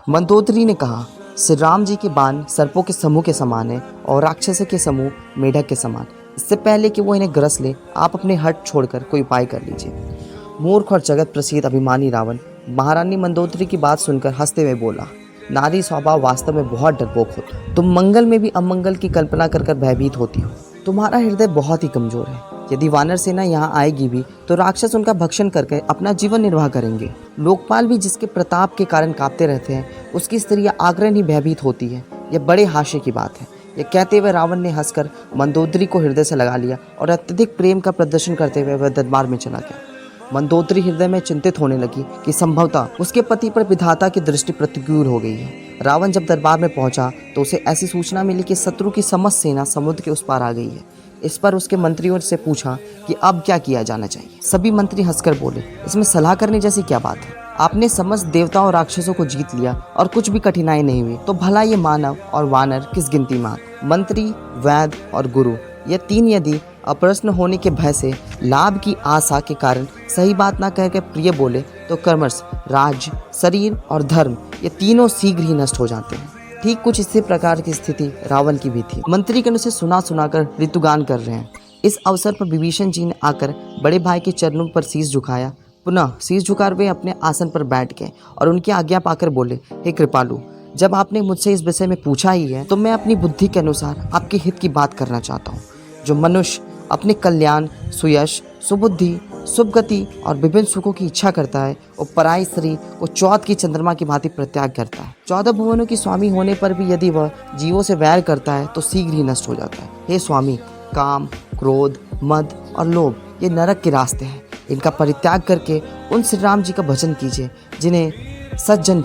मंदोदरी ने कहा, श्री राम जी के बाण सर्पों के समूह के समान है और राक्षसों के समूह मेढक के समान। इससे पहले कि वो इन्हें ग्रस ले, आप अपने हट छोड़कर कोई उपाय कर लीजिए। मूर्ख और जगत प्रसिद्ध अभिमानी रावण महारानी मंदोदरी की बात सुनकर हंसते हुए बोला, नारी स्वभाव वास्तव में बहुत डरपोक होता। तुम मंगल में भी अमंगल की कल्पना कर भयभीत होती हो। तुम्हारा हृदय बहुत ही कमजोर है। यदि वानर सेना यहाँ आएगी भी तो राक्षस उनका भक्षण करके अपना जीवन निर्वाह करेंगे। लोकपाल भी जिसके प्रताप के कारण कांपते रहते हैं, उसकी स्त्रियां आग्रह ही भयभीत होती है। यह बड़े हास्य की बात है। यह कहते हुए रावण ने हंसकर मंदोदरी को हृदय से लगा लिया और अत्यधिक प्रेम का प्रदर्शन करते हुए वह दरबार में चला गया। मंदोदरी हृदय में चिंतित होने लगी कि संभवतः उसके पति पर विधाता की दृष्टि प्रतिकूल हो गई है। रावण जब दरबार में पहुंचा तो उसे ऐसी सूचना मिली कि शत्रु की समस्त सेना समुद्र के उस पार आ गई है। इस पर उसके मंत्रियों से पूछा कि अब क्या किया जाना चाहिए। सभी मंत्री हंसकर बोले, इसमें सलाह करने जैसी क्या बात है। आपने समस्त देवताओं और राक्षसों को जीत लिया और कुछ भी कठिनाई नहीं हुई, तो भला ये मानव और वानर किस गिनती में आते। मंत्री, वैद्य और गुरु, ये तीन यदि अप्रसन्न होने के भय से लाभ की आशा के कारण सही बात ना कहकर प्रिय बोले तो कर्मश, राज्य, शरीर और धर्म ये तीनों शीघ्र ही नष्ट हो जाते हैं। ठीक कुछ इसी प्रकार की स्थिति रावण की भी थी। मंत्रीगण उसे सुना सुनाकर ऋतुगान कर रहे हैं। इस अवसर पर विभीषण जी ने आकर बड़े भाई के चरणों पर शीश झुकाया। पुनः शीश झुका वे अपने आसन पर बैठ गए और उनकी आज्ञा पाकर बोले, हे कृपालु, जब आपने मुझसे इस विषय में पूछा ही है तो मैं अपनी बुद्धि के अनुसार आपके हित की बात करना चाहता हूँ। जो मनुष्य अपने कल्याण, सुयश, सुबुद्धि, सुभगति और विभिन्न सुखों की इच्छा करता है, वो पराई स्त्री को चौथ की चंद्रमा की भांति परित्याग करता है। 14 भुवनों की स्वामी होने पर भी यदि वह जीवों से वैर करता है तो शीघ्र ही नष्ट हो जाता है। हे स्वामी, काम, क्रोध, मद और लोभ ये नरक के रास्ते हैं। इनका परित्याग करके उन श्री राम जी का भजन कीजिए जिन्हें सज्जन